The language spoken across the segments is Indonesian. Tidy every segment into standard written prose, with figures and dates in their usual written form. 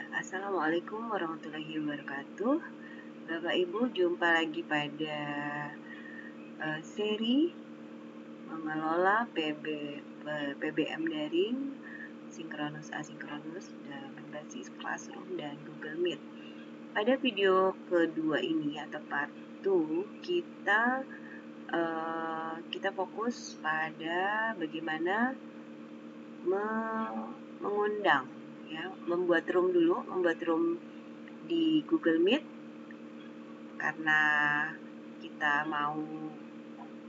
Assalamualaikum warahmatullahi wabarakatuh. Bapak Ibu, jumpa lagi pada seri mengelola PBM daring, sinkronus asinkronus dalam berbasis Classroom dan Google Meet. Pada video kedua ini atau part 2 kita fokus pada bagaimana mengundang, ya, membuat room di Google Meet karena kita mau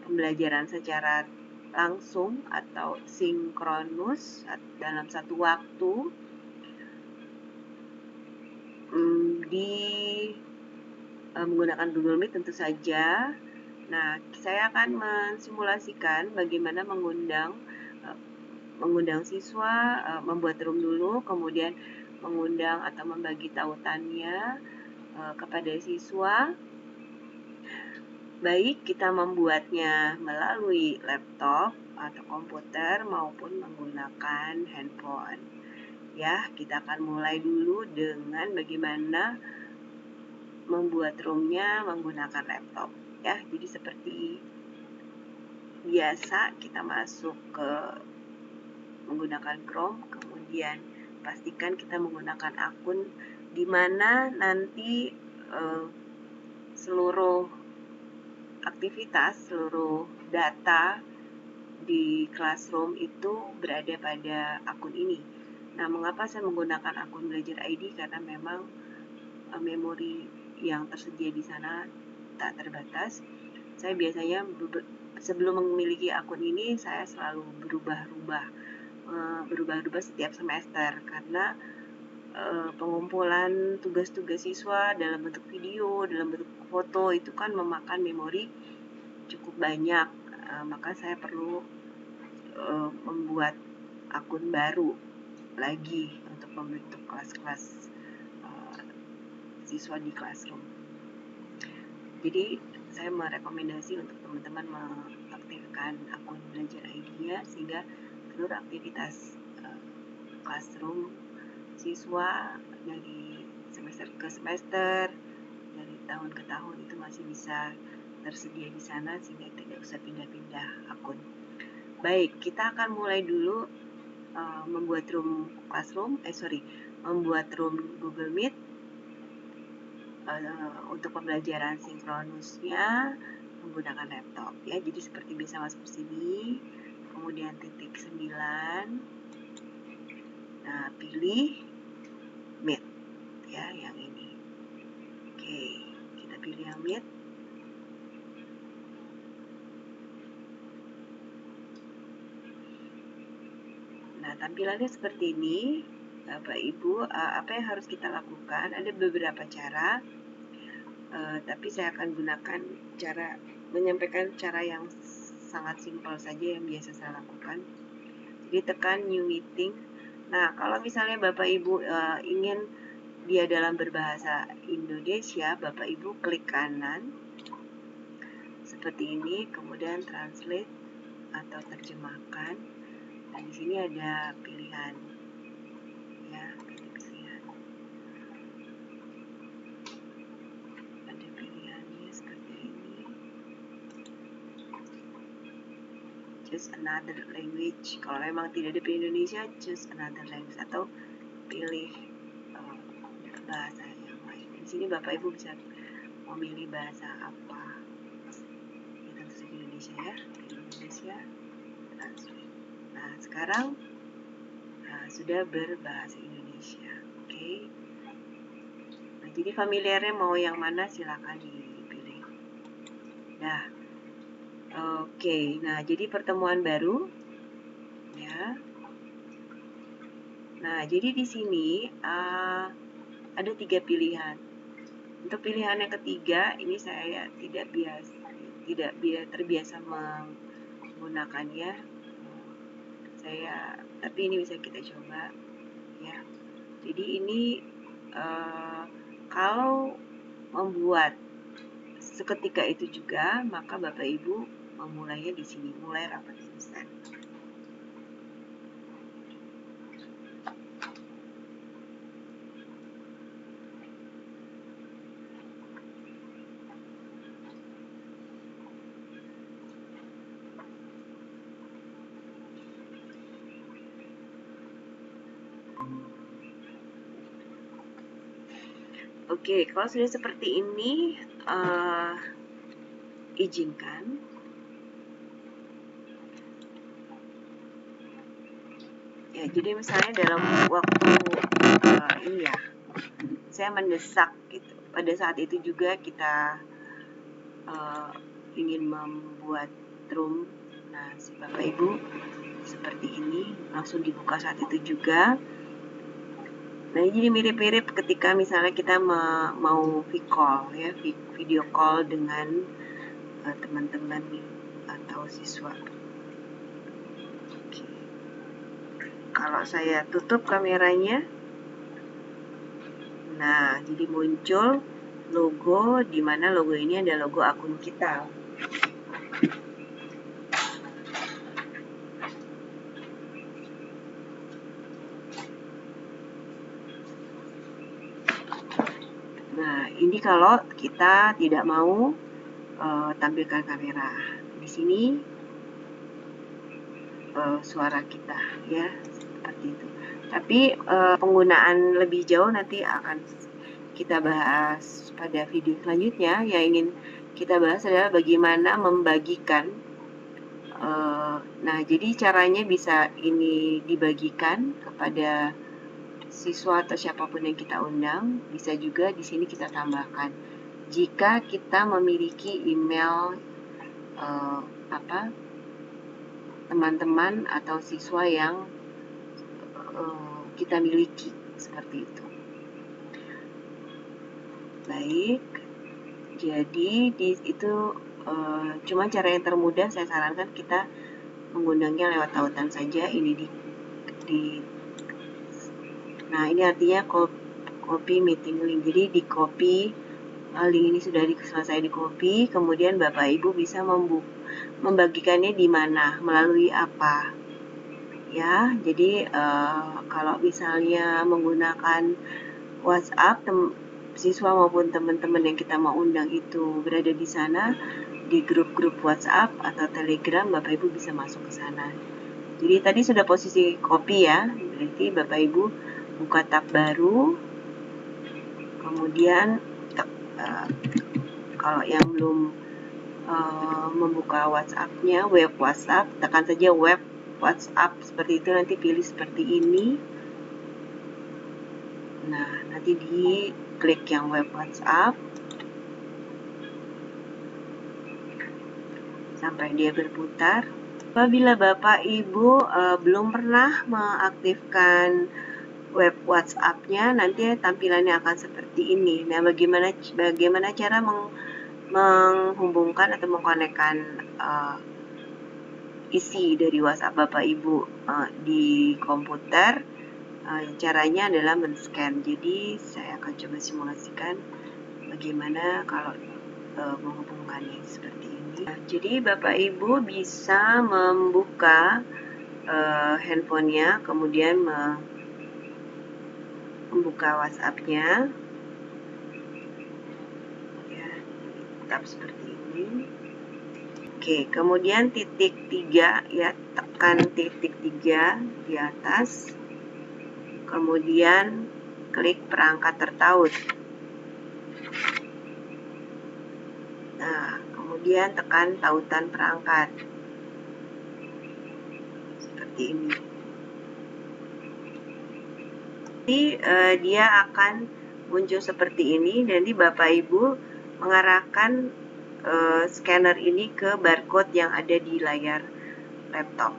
pembelajaran secara langsung atau sinkronus dalam satu waktu menggunakan Google Meet tentu saja. Nah, saya akan mensimulasikan bagaimana mengundang siswa, membuat room dulu, kemudian mengundang atau membagi tautannya kepada siswa. Baik kita membuatnya melalui laptop atau komputer maupun menggunakan handphone. Ya, kita akan mulai dulu dengan bagaimana membuat roomnya menggunakan laptop. Ya, jadi seperti biasa kita masuk ke menggunakan Chrome, kemudian pastikan kita menggunakan akun di mana nanti seluruh aktivitas, seluruh data di Classroom itu berada pada akun ini. Nah, mengapa saya menggunakan akun Belajar ID? Karena memang memori yang tersedia di sana tak terbatas. Saya biasanya sebelum memiliki akun ini, saya selalu berubah-ubah setiap semester karena pengumpulan tugas-tugas siswa dalam bentuk video, dalam bentuk foto itu kan memakan memori cukup banyak, maka saya perlu membuat akun baru lagi untuk membentuk kelas-kelas siswa di Classroom. Jadi saya merekomendasi untuk teman-teman mengaktifkan akun Belajar ID-nya sehingga seluruh aktivitas Classroom siswa dari semester ke semester, dari tahun ke tahun itu masih bisa tersedia di sana sehingga tidak usah pindah-pindah akun. Baik, kita akan mulai dulu membuat membuat room Google Meet untuk pembelajaran sinkronusnya menggunakan laptop, ya. Jadi seperti biasa masuk sini, kemudian titik 9, nah pilih Meet, ya, yang ini. Oke, kita pilih yang Meet. Nah, tampilannya seperti ini, Bapak Ibu. Apa yang harus kita lakukan? Ada beberapa cara, tapi saya akan gunakan menyampaikan cara yang sangat simpel saja yang biasa saya lakukan. Jadi tekan New Meeting. Nah, kalau misalnya Bapak Ibu ingin dia dalam berbahasa Indonesia, Bapak Ibu klik kanan seperti ini, kemudian Translate atau terjemahkan. Nah, di sini ada pilihan, ya, pilihan. Ada pilihannya seperti ini. Choose another language. Kalau memang tidak ada pilihan Indonesia, choose another language atau pilih bahasa yang lain. Di sini Bapak Ibu bisa memilih bahasa apa. Ya, tentu saja Indonesia, ya. Pilih Indonesia, translate. Nah, sekarang sudah berbahasa Indonesia. Oke. Nah, jadi familiarnya mau yang mana silakan dipilih. Nah, oke. Nah, jadi pertemuan baru, ya. Nah, jadi di sini ada 3 pilihan. Untuk pilihan yang ketiga, ini saya tidak terbiasa menggunakannya. Tapi ini bisa kita coba, ya. Jadi ini kalau membuat seketika itu juga, maka Bapak Ibu memulainya di sini, mulai rapat instan. Oke, kalau sudah seperti ini, izinkan. Ya, jadi misalnya dalam waktu ini ya, saya mendesak gitu. Pada saat itu juga kita ingin membuat room. Nah, si Bapak Ibu seperti ini langsung dibuka saat itu juga. Nah, ini jadi mirip-mirip ketika misalnya kita mau video call dengan teman-teman atau siswa. Oke. Kalau saya tutup kameranya, nah jadi muncul logo, di mana logo ini ada logo akun kita. Nah, ini kalau kita tidak mau tampilkan kamera. Di sini suara kita, ya, seperti itu. Tapi penggunaan lebih jauh nanti akan kita bahas pada video selanjutnya. Yang ingin kita bahas adalah bagaimana membagikan. Nah, jadi caranya bisa ini dibagikan kepada siswa atau siapapun yang kita undang. Bisa juga di sini kita tambahkan. Jika kita memiliki email teman-teman atau siswa yang kita miliki, seperti itu. Baik, jadi itu cuma cara yang termudah. Saya sarankan kita mengundangnya lewat tautan saja. Ini nah, ini artinya copy meeting link. Jadi di copy link ini sudah selesai di copy, kemudian Bapak Ibu bisa membagikannya di mana, melalui apa, ya. Jadi kalau misalnya menggunakan WhatsApp, siswa maupun teman-teman yang kita mau undang itu berada di sana, di grup-grup WhatsApp atau Telegram, Bapak Ibu bisa masuk ke sana. Jadi tadi sudah posisi copy ya, berarti Bapak Ibu buka tab baru, kemudian kalau yang belum membuka WhatsApp-nya, web WhatsApp, tekan saja web WhatsApp seperti itu, nanti pilih seperti ini. Nah, nanti diklik yang web WhatsApp sampai dia berputar. Apabila Bapak Ibu belum pernah mengaktifkan web WhatsApp-nya, nanti tampilannya akan seperti ini. Nah, bagaimana cara menghubungkan atau mengkonekkan isi dari WhatsApp Bapak Ibu di komputer? Caranya adalah men-scan. Jadi saya akan coba simulasikan bagaimana kalau menghubungkannya seperti ini. Nah, jadi Bapak Ibu bisa membuka handphonenya, kemudian membuka WhatsApp-nya, ya, tab seperti ini. Oke, kemudian titik 3, ya, tekan titik 3 di atas, kemudian klik perangkat tertaut. Nah, kemudian tekan tautan perangkat seperti ini. Jadi dia akan muncul seperti ini, dan di Bapak Ibu mengarahkan scanner ini ke barcode yang ada di layar laptop,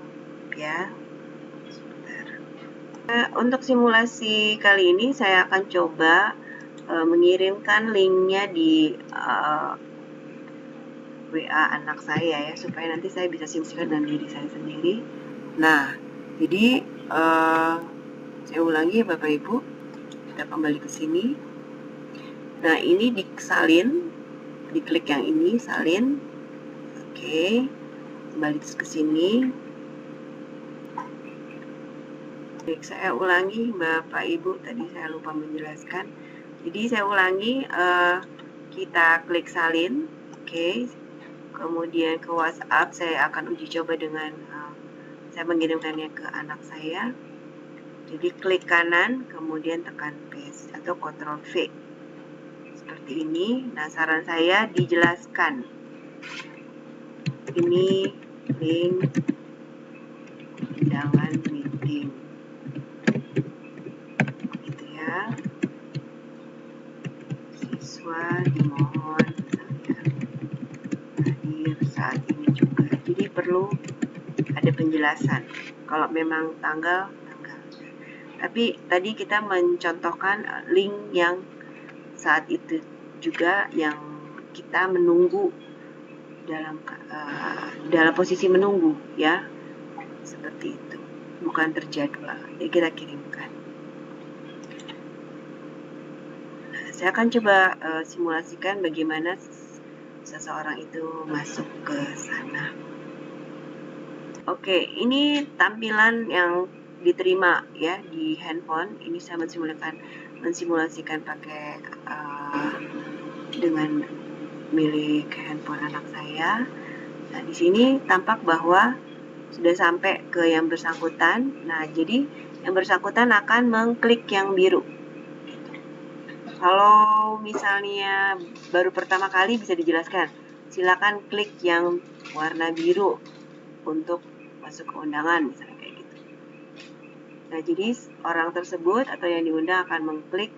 ya. Sebentar. Untuk simulasi kali ini saya akan coba mengirimkan linknya di WA anak saya, ya, supaya nanti saya bisa simulasikan dengan diri saya sendiri. Nah, jadi saya ulangi ya Bapak Ibu, kita kembali ke sini. Nah, ini disalin, diklik yang ini, salin. Oke, kembali ke sini. Baik, saya ulangi Bapak Ibu, tadi saya lupa menjelaskan. Jadi saya ulangi, kita klik salin, oke. Kemudian ke WhatsApp, saya akan uji coba dengan saya mengirimkannya ke anak saya. Jadi klik kanan, kemudian tekan paste atau Ctrl V. Seperti ini. Nah, saran saya dijelaskan. Ini link undangan meeting. Gitu ya. Siswa dimohon misalnya hadir saat ini juga. Jadi perlu ada penjelasan. Kalau memang tanggal. Tapi tadi kita mencontohkan link yang saat itu juga yang kita menunggu dalam posisi menunggu ya, seperti itu, bukan terjadwal. Jadi kita kirimkan. Nah, saya akan coba simulasikan bagaimana seseorang itu masuk ke sana. Oke, ini tampilan yang diterima ya di handphone. Ini saya mensimulasikan pakai dengan milik handphone anak saya. Nah, di sini tampak bahwa sudah sampai ke yang bersangkutan. Nah, jadi yang bersangkutan akan mengklik yang biru. Kalau misalnya baru pertama kali bisa dijelaskan, silakan klik yang warna biru untuk masuk ke undangan, misalnya kayak gitu. Nah, jadi orang tersebut atau yang diundang akan mengklik.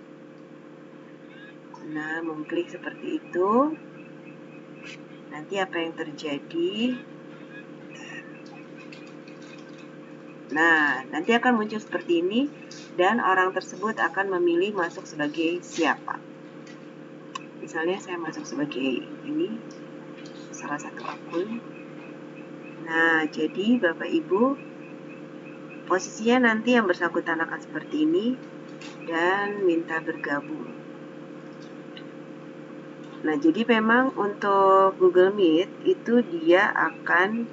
Nah, mengklik seperti itu. Nanti apa yang terjadi? Nah, nanti akan muncul seperti ini dan orang tersebut akan memilih masuk sebagai siapa. Misalnya saya masuk sebagai ini, salah satu akun. Nah, jadi Bapak Ibu, posisinya nanti yang bersangkutan akan seperti ini dan minta bergabung. Nah, jadi memang untuk Google Meet itu dia akan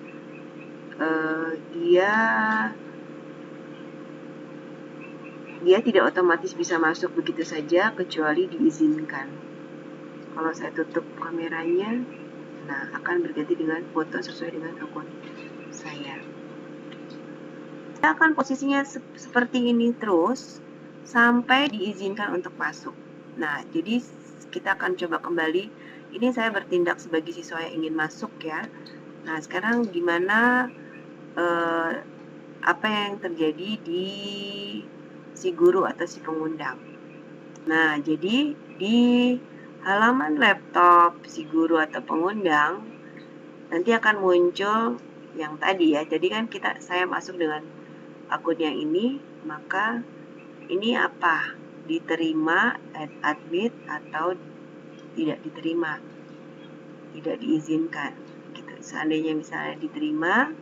dia tidak otomatis bisa masuk begitu saja kecuali diizinkan. Kalau saya tutup kameranya, nah akan berganti dengan foto sesuai dengan akun saya. Kita akan posisinya seperti ini terus sampai diizinkan untuk masuk. Nah, jadi kita akan coba kembali. Ini saya bertindak sebagai siswa yang ingin masuk ya. Nah, sekarang gimana apa yang terjadi di si guru atau si pengundang. Nah, jadi di halaman laptop si guru atau pengundang nanti akan muncul yang tadi ya. Jadi kan saya masuk dengan akun yang ini, maka ini apa? Diterima, admit atau tidak diterima, tidak diizinkan. Gitu. Seandainya misalnya diterima,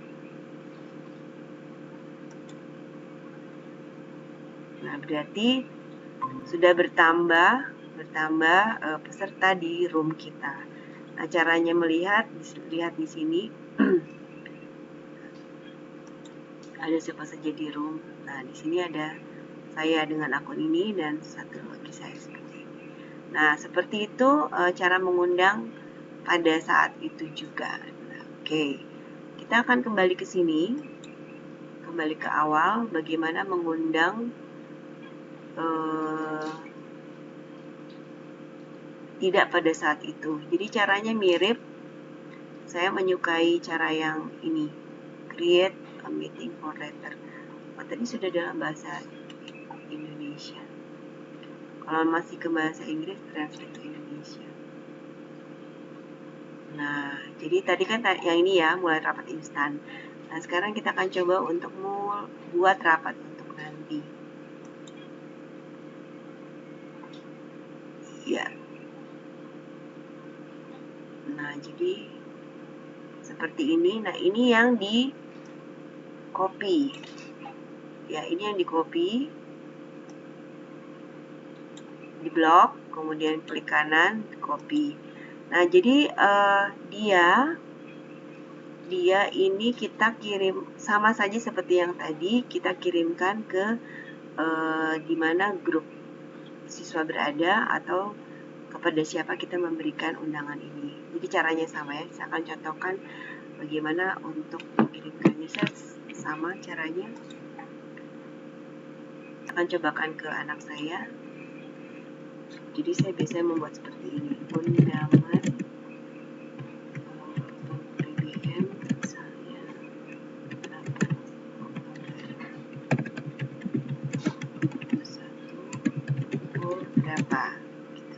nah berarti sudah bertambah peserta di room kita. Nah, caranya lihat di sini. Ada siapa saja di room. Nah, di sini ada saya dengan akun ini dan satu lagi saya seperti ini. Nah, seperti itu cara mengundang pada saat itu juga. Nah, oke. Kita akan kembali ke sini. Kembali ke awal bagaimana mengundang tidak pada saat itu. Jadi caranya mirip. Saya menyukai cara yang ini. Create a meeting for later. Oh, tadi sudah dalam bahasa Indonesia. Kalau masih ke bahasa Inggris, translate ke Indonesia. Nah, jadi tadi kan yang ini ya, mulai rapat instan. Nah, sekarang kita akan coba untuk buat rapat untuk nanti. Ya. Nah, jadi seperti ini. Nah, ini yang di copy. Ya, ini yang di copy. Di blok, kemudian klik kanan, copy. Nah, jadi dia ini kita kirim sama saja seperti yang tadi kita kirimkan ke di mana grup siswa berada atau kepada siapa kita memberikan undangan ini. Jadi caranya sama ya. Saya akan contohkan bagaimana untuk mengirimkannya. Sama caranya. akan cobakan ke anak saya. Jadi saya biasanya membuat seperti ini, undangan BBM misalnya berapa berapa gitu.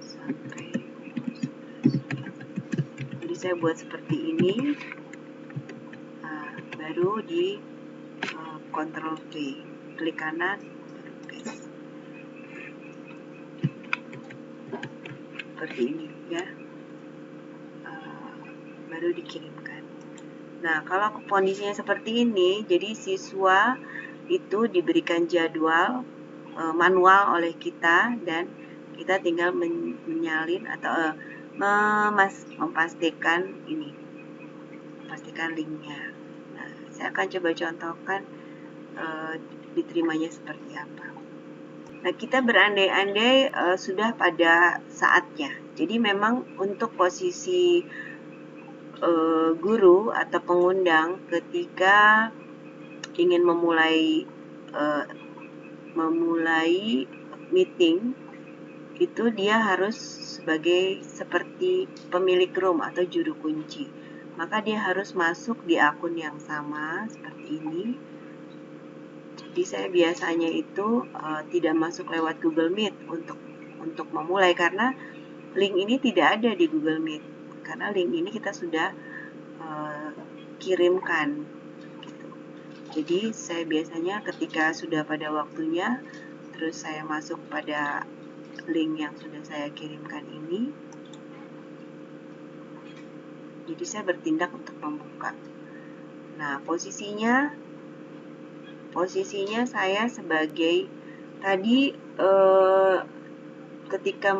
Sampai 11. Jadi saya buat seperti ini, baru di Ctrl V, klik kanan, baru paste. Seperti ini ya, baru dikirimkan. Nah, kalau kondisinya seperti ini, jadi siswa itu diberikan jadwal manual oleh kita, dan kita tinggal menyalin atau memastikan linknya. Nah, saya akan coba contohkan diterimanya seperti apa. Nah, kita berandai-andai sudah pada saatnya. Jadi memang untuk posisi guru atau pengundang ketika ingin memulai meeting, itu dia harus seperti pemilik room atau juru kunci. Maka dia harus masuk di akun yang sama seperti ini. Jadi saya biasanya itu tidak masuk lewat Google Meet untuk memulai, karena link ini tidak ada di Google Meet. Karena link ini kita sudah kirimkan gitu. Jadi saya biasanya ketika sudah pada waktunya, terus saya masuk pada link yang sudah saya kirimkan ini. Jadi saya bertindak untuk membuka. Nah, posisinya saya sebagai tadi ketika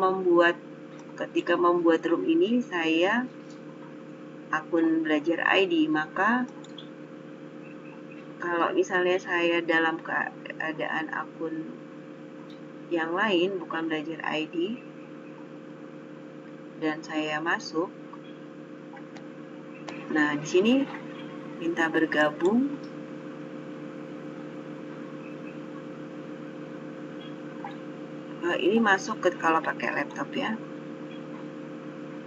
membuat room ini saya akun belajar ID, maka kalau misalnya saya dalam keadaan akun yang lain bukan belajar ID dan saya masuk, nah di sini minta bergabung. Ini masuk kalau pakai laptop ya.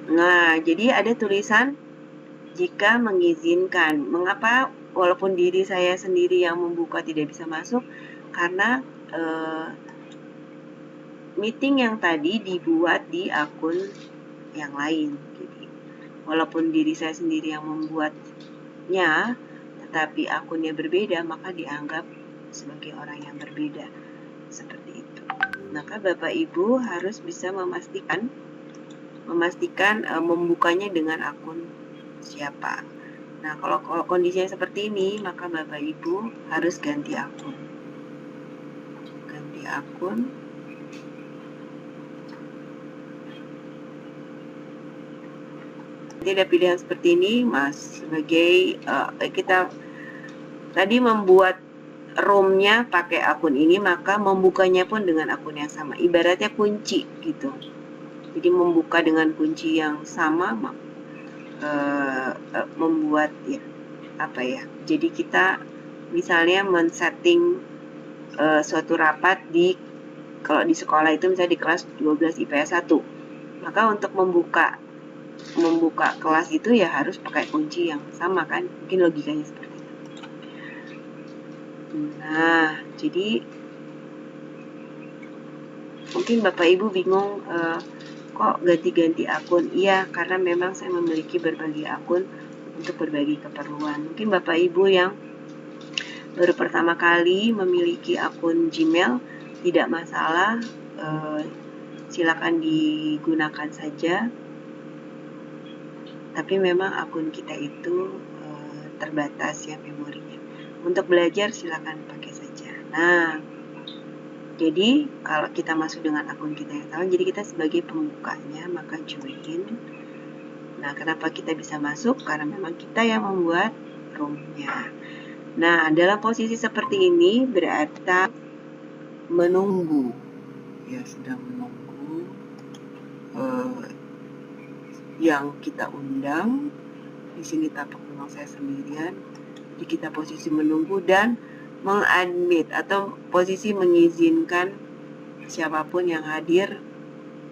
Nah, jadi ada tulisan jika mengizinkan. Mengapa walaupun diri saya sendiri yang membuka tidak bisa masuk? Karena meeting yang tadi dibuat di akun yang lain. Jadi, walaupun diri saya sendiri yang membuatnya, tetapi akunnya berbeda, maka dianggap sebagai orang yang berbeda. Seperti itu. Maka Bapak Ibu harus bisa memastikan membukanya dengan akun siapa. Nah, kalau kondisinya seperti ini, maka Bapak Ibu harus ganti akun. Nanti ada pilihan seperti ini, Mas, sebagai kita tadi membuat room-nya pakai akun ini, maka membukanya pun dengan akun yang sama. Ibaratnya kunci gitu. Jadi membuka dengan kunci yang sama, membuat jadi kita misalnya men-setting suatu rapat kalau di sekolah itu misalnya di kelas 12 IPS 1, maka untuk membuka kelas itu ya harus pakai kunci yang sama kan, mungkin logikanya seperti itu. Nah, jadi mungkin Bapak Ibu bingung kok ganti-ganti akun. Iya, karena memang saya memiliki berbagai akun untuk berbagai keperluan. Mungkin Bapak Ibu yang baru pertama kali memiliki akun Gmail, tidak masalah, silakan digunakan saja. Tapi memang akun kita itu terbatas ya memorinya. Untuk belajar silakan pakai saja. Nah, jadi kalau kita masuk dengan akun kita yang sama, jadi kita sebagai pembukanya, maka join. Nah, kenapa kita bisa masuk? Karena memang kita yang membuat room-nya. Nah, dalam posisi seperti ini berarti menunggu. Ya, sedang menunggu yang kita undang. Di sini tapak memang saya sendirian. Jadi kita posisi menunggu dan mengadmit atau posisi mengizinkan siapapun yang hadir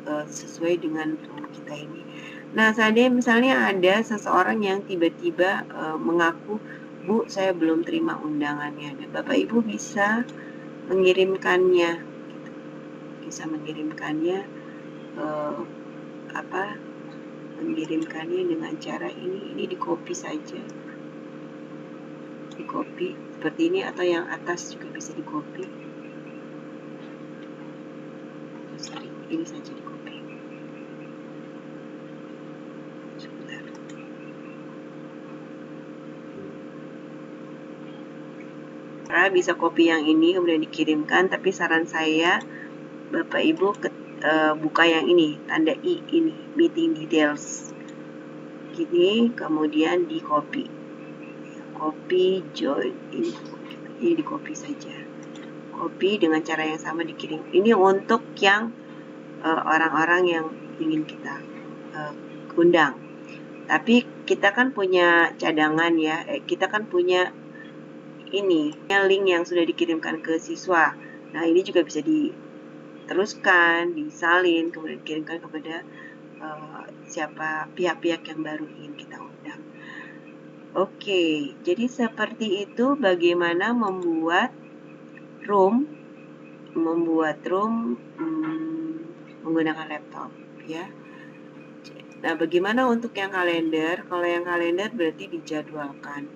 sesuai dengan room kita ini. Nah, seandainya misalnya ada seseorang yang tiba-tiba mengaku, Bu, saya belum terima undangannya. Dan Bapak Ibu bisa mengirimkannya, bisa mengirimkannya mengirimkannya dengan cara ini di copy saja, di copy seperti ini, atau yang atas juga bisa di copy. Sorry, ini saja di copy. Sebentar. Bisa copy yang ini kemudian dikirimkan, tapi saran saya Bapak Ibu buka yang ini, tanda I ini, meeting details gini, kemudian di copy join ini di copy saja, copy dengan cara yang sama dikirim. Ini untuk yang orang-orang yang ingin kita undang. Tapi kita kan punya cadangan ya, kita kan punya ini link yang sudah dikirimkan ke siswa. Nah, ini juga bisa diteruskan, disalin, kemudian dikirimkan kepada siapa pihak-pihak yang baru ingin kita undang. Oke, jadi seperti itu bagaimana membuat room menggunakan laptop ya. Nah, bagaimana untuk yang kalender? Kalau yang kalender berarti dijadwalkan.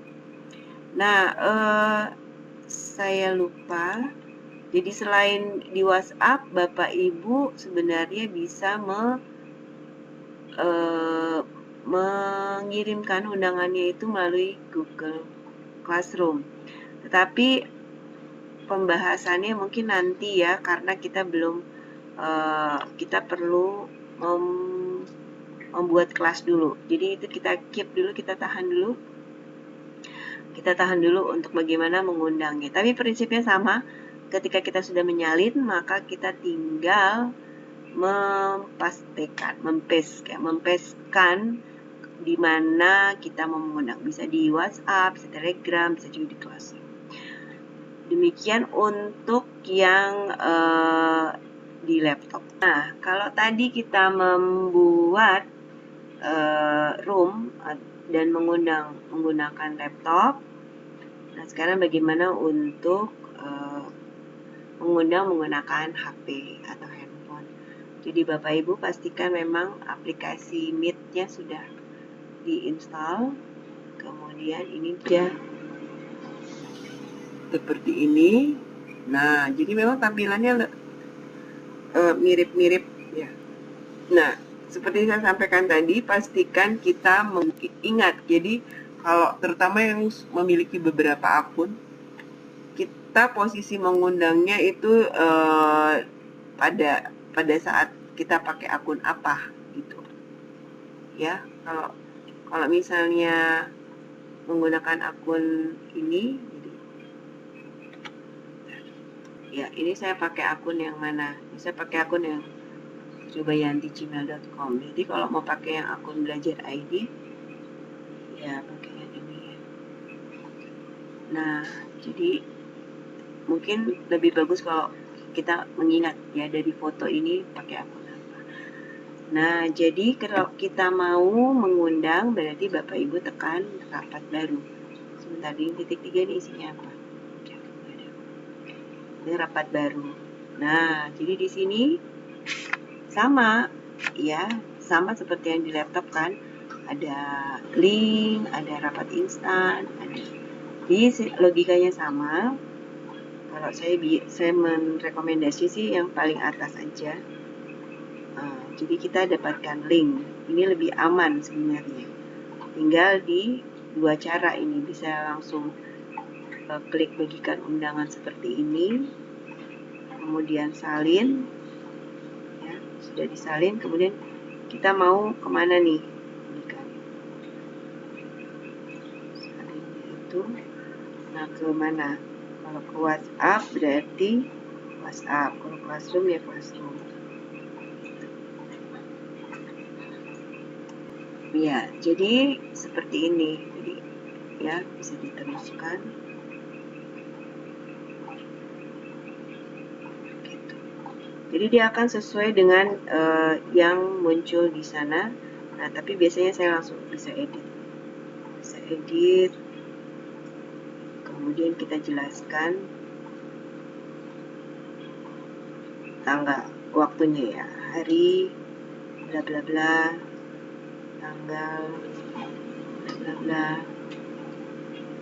Nah, saya lupa. Jadi selain di WhatsApp, Bapak Ibu sebenarnya bisa mengirimkan undangannya itu melalui Google Classroom. Tetapi pembahasannya mungkin nanti ya, karena kita belum kita perlu membuat kelas dulu. Jadi itu kita keep dulu, kita tahan dulu untuk bagaimana mengundangnya. Tapi prinsipnya sama. Ketika kita sudah menyalin, maka kita tinggal mempeskan di mana kita mau mengundang. Bisa di WhatsApp, bisa Telegram, bisa juga di Classroom. Demikian untuk yang di laptop. Nah, kalau tadi kita membuat room dan menggunakan laptop, nah sekarang bagaimana untuk mengundang menggunakan HP atau handphone. Jadi Bapak Ibu pastikan memang aplikasi Meet-nya sudah diinstal. Kemudian ini dia seperti ini. Nah, jadi memang tampilannya mirip-mirip ya. Nah, seperti saya sampaikan tadi, pastikan kita ingat. Jadi kalau terutama yang memiliki beberapa akun, kita posisi mengundangnya itu pada saat kita pakai akun apa gitu ya. Kalau misalnya menggunakan akun ini, jadi ya ini saya pakai akun yang mana? Saya pakai akun yang cobayanti@gmail.com. Jadi kalau mau pakai yang akun belajar ID, ya pakai yang ini. Nah, jadi mungkin lebih bagus kalau kita mengingat ya dari foto ini pakai akun apa. Nah, jadi kalau kita mau mengundang berarti Bapak Ibu tekan rapat baru. Sebentar, ini titik 3 ini isinya apa? Ini rapat baru. Nah, jadi di sini sama ya, sama seperti yang di laptop kan. Ada link, ada rapat instan, ada. Jadi logikanya sama. Kalau saya merekomendasi sih yang paling atas aja. Jadi kita dapatkan link. Ini lebih aman sebenarnya. Tinggal di dua cara ini, bisa langsung klik bagikan undangan seperti ini, kemudian salin, ya, sudah disalin, kemudian kita mau kemana nih? Salinnya itu, nah ke mana? Kalau ke WhatsApp berarti WhatsApp, kalau Classroom ya Classroom. Ya, jadi seperti ini. Jadi ya, bisa diteruskan gitu. Jadi dia akan sesuai dengan yang muncul di sana. Nah, tapi biasanya saya langsung bisa edit, kemudian kita jelaskan tanggal, waktunya ya, hari bla bla bla, tanggal bla bla bla,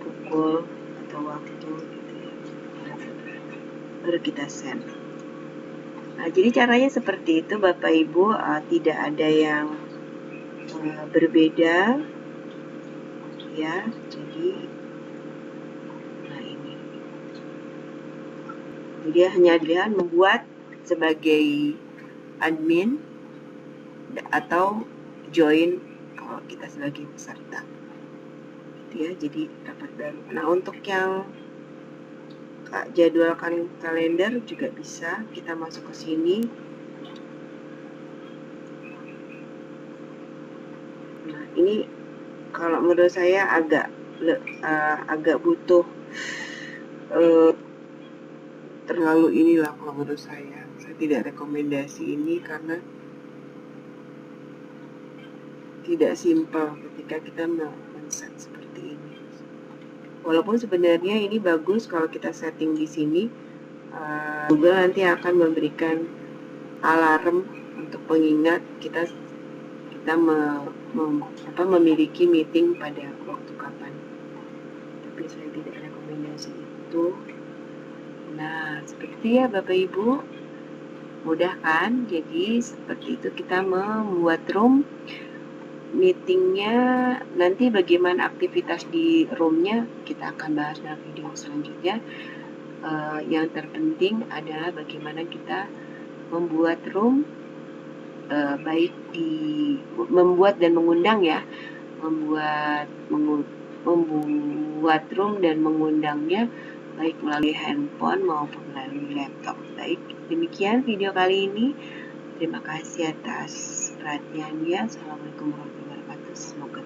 pukul atau waktu gitu ya, baru kita send. Nah, jadi caranya seperti itu Bapak Ibu, tidak ada yang berbeda ya. Jadi nah ini, jadi hanya dilihat membuat sebagai admin atau join kalau kita sebagai peserta gitu ya. Jadi dapat baru. Nah, untuk yang jadwal kalender juga bisa kita masuk ke sini. Nah, ini kalau menurut saya agak butuh terlalu inilah kalau menurut saya tidak rekomendasi ini karena tidak simpel ketika kita men-set seperti ini. Walaupun sebenarnya ini bagus kalau kita setting di sini, Google nanti akan memberikan alarm untuk pengingat kita memiliki meeting pada waktu kapan. Tapi saya tidak rekomendasi itu. Nah, seperti ya Bapak Ibu, mudah kan? Jadi seperti itu kita membuat room. Meetingnya nanti bagaimana aktivitas di roomnya kita akan bahas dalam video selanjutnya. Yang terpenting adalah bagaimana kita membuat room, baik di membuat dan mengundang ya, membuat room dan mengundangnya baik melalui handphone maupun melalui laptop. Baik, demikian video kali ini. Terima kasih atas perhatiannya. Assalamualaikum warahmatullahi wabarakatuh. Semoga